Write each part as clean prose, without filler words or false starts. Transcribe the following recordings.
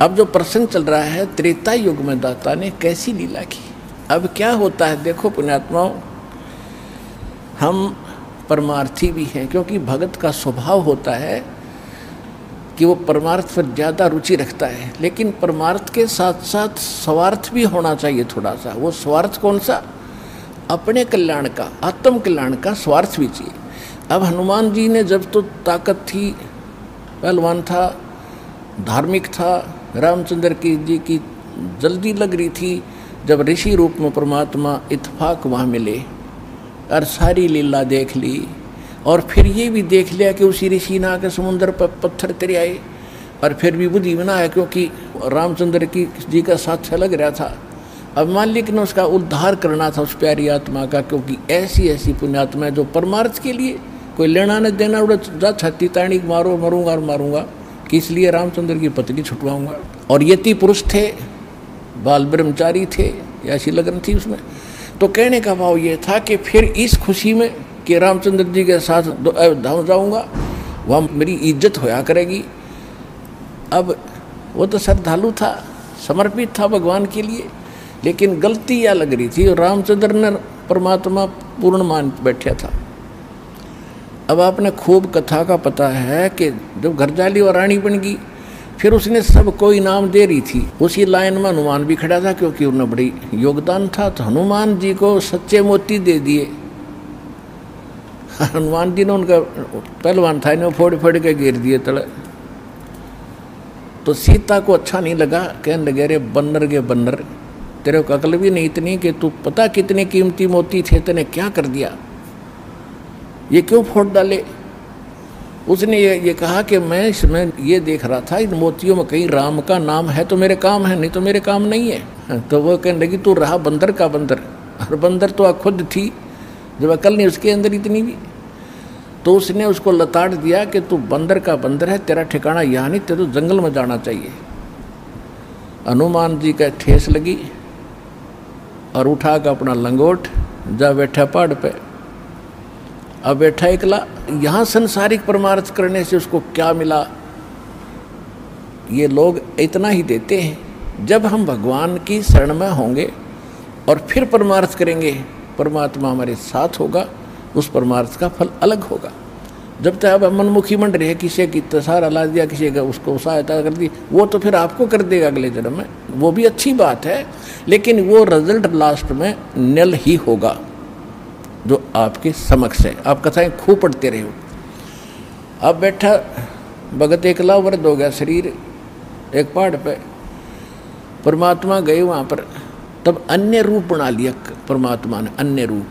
अब जो प्रसंग चल रहा है त्रेता युग में दाता ने कैसी लीला की। अब क्या होता है देखो पुण्यात्माओं, हम परमार्थी भी हैं, क्योंकि भगत का स्वभाव होता है कि वो परमार्थ पर ज़्यादा रुचि रखता है, लेकिन परमार्थ के साथ साथ स्वार्थ भी होना चाहिए थोड़ा सा। वो स्वार्थ कौन सा? अपने कल्याण का, आत्म कल्याण का स्वार्थ भी चाहिए। अब हनुमान जी ने जब तो ताकत थी, पहलवान था, धार्मिक था, रामचंद्र जी की जल्दी लग रही थी, जब ऋषि रूप में परमात्मा इत्फाक वहाँ मिले और सारी लीला देख ली, और फिर ये भी देख लिया कि उसी ऋषि ने आके समुद्र पर पत्थर तेरे आए, और फिर भी बुद्धि में ना आया क्योंकि रामचंद्र जी का साथ से लग रहा था। अब मालिक ने उसका उद्धार करना था उस प्यारी आत्मा का, क्योंकि ऐसी ऐसी पुण्यात्मा है जो परमार्थ के लिए कोई लेना न देना, उड़ा जा छत्ती ताणी मारो, मरूंगा और मारूंगा, कि इसलिए रामचंद्र की पत्नी छुटवाऊंगा। और यति पुरुष थे, बाल ब्रह्मचारी थे, ऐसी लगन थी उसमें। तो कहने का भाव ये था कि फिर इस खुशी में कि रामचंद्र जी के साथ धाम जाऊंगा, वहाँ मेरी इज्जत होया करेगी। अब वो तो श्रद्धालु था, समर्पित था भगवान के लिए, लेकिन गलती यह लग रही थी, और रामचंद्र ने परमात्मा पूर्ण मान बैठा था। अब आपने खूब कथा का पता है कि जब घरजाली और रानी बन गई, फिर उसने सबको इनाम दे रही थी। उसी लाइन में हनुमान भी खड़ा था, क्योंकि उन्हें बड़ी योगदान था, तो हनुमान जी को सच्चे मोती दे दिए। हनुमान जी ने उनका पहलवान था, इन्हें फोड़ फोड़ के गिर दिए तले। तो सीता को अच्छा नहीं लगा, कहने लगे रे बन्नर के बन्नर, तेरे को अकल भी नहीं इतनी कि तू पता कितने कीमती मोती थे, तेने क्या कर दिया, ये क्यों फोड़ डाले। उसने ये कहा कि मैं इसमें ये देख रहा था, इन मोतियों में कहीं राम का नाम है तो मेरे काम है, नहीं तो मेरे काम नहीं है। तो वो कहने लगी तू रहा बंदर का बंदर, और बंदर तो खुद थी, जब अकल नहीं उसके अंदर इतनी भी। तो उसने उसको लताड़ दिया कि तू बंदर का बंदर है, तेरा ठिकाना यहाँ नहीं, तेरे तो जंगल में जाना चाहिए। हनुमान जी का ठेस लगी, और उठा कर अपना लंगोट जा बैठा पहाड़ पे। अब बैठा एकला, यहाँ संसारिक परमार्थ करने से उसको क्या मिला, ये लोग इतना ही देते हैं। जब हम भगवान की शरण में होंगे और फिर परमार्थ करेंगे, परमात्मा हमारे साथ होगा, उस परमार्थ का फल अलग होगा। जब तक अब मनमुखी मंड रहे, किसी की सहारा ला दिया, किसी का उसको सहायता कर दी, वो तो फिर आपको कर देगा अगले जन्म में, वो भी अच्छी बात है, लेकिन वो रिजल्ट लास्ट में नल ही होगा जो आपके समक्ष है। आप कथाएं खूब पढ़ते रहे हो। अब बैठा भगत एकला, वृद्ध हो गया शरीर, एक पहाड़ पे परमात्मा गए वहाँ पर। तब अन्य रूप बना लिया परमात्मा ने, अन्य रूप,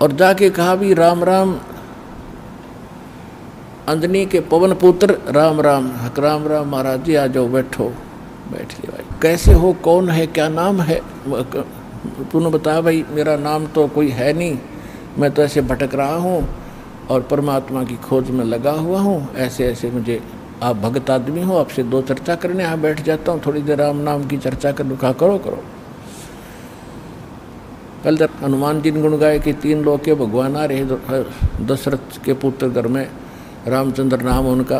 और जाके कहा भी राम राम, अंजनी के पवन पुत्र राम राम, हक राम राम, महाराज जी आ जाओ, बैठो। बैठ लिया भाई, कैसे हो, कौन है, क्या नाम है? तूने बताया भाई मेरा नाम तो कोई है नहीं, मैं तो ऐसे भटक रहा हूँ और परमात्मा की खोज में लगा हुआ हूँ, ऐसे ऐसे मुझे, आप भगत आदमी हो, आपसे दो चर्चा करने यहाँ बैठ जाता हूँ, थोड़ी देर राम नाम की चर्चा कर लूँ। कहा करो करो। कल जब हनुमान जी ने गुण गाए कि 3 लोग के भगवान आ रहे, दशरथ के पुत्र घर में, रामचंद्र नाम उनका।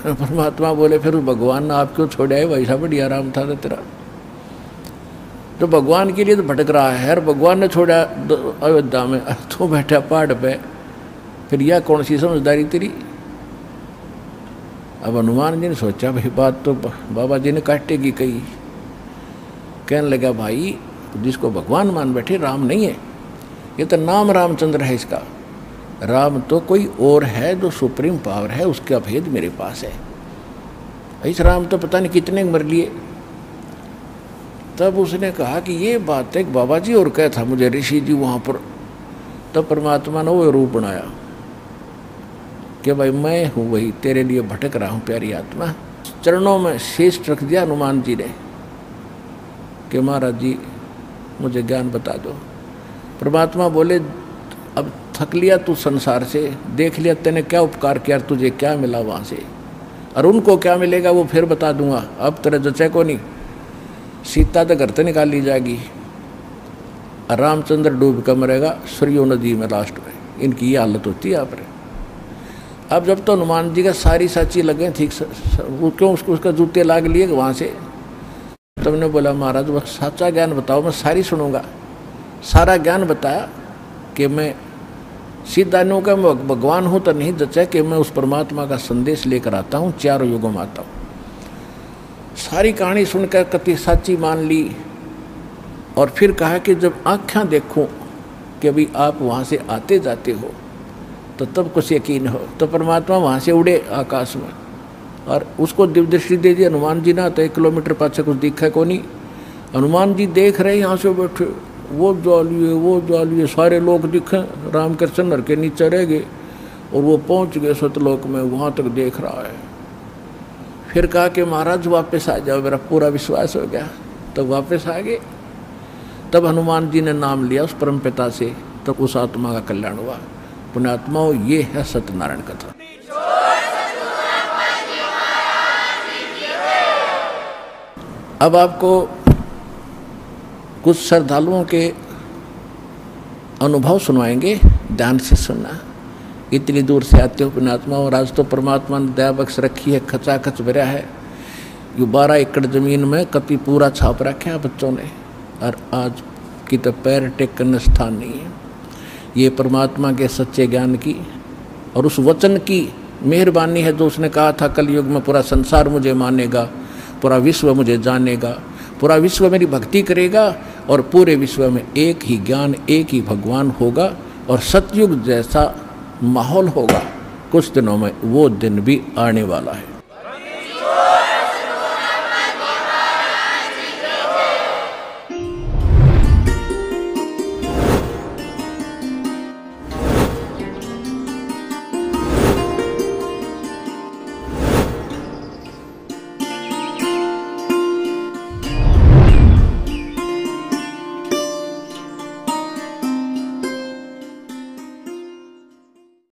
परमात्मा बोले फिर भगवान ने आप क्यों छोड़े आए, वैसा बढ़िया राम था तेरा, तो भगवान के लिए तो भटक रहा है, और भगवान ने छोड़ा अयोध्या में, तो बैठा पहाड़ पे, फिर यह कौन सी समझदारी तेरी। अब हनुमान जी ने सोचा भाई बात तो बाबा जी ने काटेगी कही। कहने लगा भाई जिसको भगवान मान बैठे राम नहीं है, ये तो नाम रामचंद्र है इसका, राम तो कोई और है जो सुप्रीम पावर है, उसका भेद मेरे पास है। इस राम तो पता नहीं कितने मर लिए। तब उसने कहा कि ये बात है बाबा जी और क्या था मुझे ऋषि जी वहाँ पर। तब परमात्मा ने वो रूप बनाया कि भाई मैं हूँ वही, तेरे लिए भटक रहा हूँ प्यारी आत्मा। चरणों में शीश रख दिया हनुमान जी ने कि महाराज जी मुझे ज्ञान बता दो। परमात्मा बोले अब थक लिया तू संसार से, देख लिया तेने क्या उपकार किया, तुझे क्या मिला वहाँ से, और उनको क्या मिलेगा वो फिर बता दूंगा, अब तेरे जचे को नहीं। सीता तो घर से निकाल ली जाएगी, रामचंद्र डूब कर मरेगा सरयू नदी में लास्ट में। इनकी ये हालत होती है यहाँ पर। अब जब तो हनुमान जी का सारी साची लगे ठीक क्यों उसका जूते लाग लिए वहाँ से। तब ने बोला महाराज वह सच्चा ज्ञान बताओ, मैं सारी सुनूंगा। सारा ज्ञान बताया कि मैं सीधा नो का मैं भगवान हूँ तो नहीं जचा कि मैं उस परमात्मा का संदेश लेकर आता हूँ, चारों युगों में आता हूँ। सारी कहानी सुनकर कति साची मान ली और फिर कहा कि जब आँखें देखूं कि अभी आप वहाँ से आते जाते हो तो तब कुछ यकीन हो। तो परमात्मा वहाँ से उड़े आकाश में और उसको दिव्य दृष्टि दे दी। हनुमान जी ना तो 1 किलोमीटर पाछे कुछ दिखा को नहीं। हनुमान जी देख रहे यहाँ से बैठे, वो ज्वालिए सारे लोग दिखे, राम कृष्ण नर के नीचे रह गए और वो पहुँच गए सतलोक में, वहाँ तक देख रहा है। फिर कहा कि महाराज वापस आ जाओ, मेरा पूरा विश्वास हो गया। तब वापस आ गए। तब हनुमान जी ने नाम लिया उस परम पिता से, तब उस आत्मा का कल्याण हुआ। पुण्यात्माओं, ये है सत्यनारायण कथा। अब आपको कुछ श्रद्धालुओं के अनुभव सुनवाएंगे, ध्यान से सुनना। इतनी दूर से आते हो पुण्यात्मा, और आज तो परमात्मा ने दया बख्श रखी है, खचाखच भरा है। ये 12 एकड़ जमीन में कति पूरा छाप रखा है बच्चों ने, और आज की तो पैर टेकने स्थान नहीं है। ये परमात्मा के सच्चे ज्ञान की और उस वचन की मेहरबानी है जो उसने कहा था कलयुग में पूरा संसार मुझे मानेगा, पूरा विश्व मुझे जानेगा, पूरा विश्व मेरी भक्ति करेगा और पूरे विश्व में एक ही ज्ञान, एक ही भगवान होगा और सतयुग जैसा माहौल होगा। कुछ दिनों में वो दिन भी आने वाला है।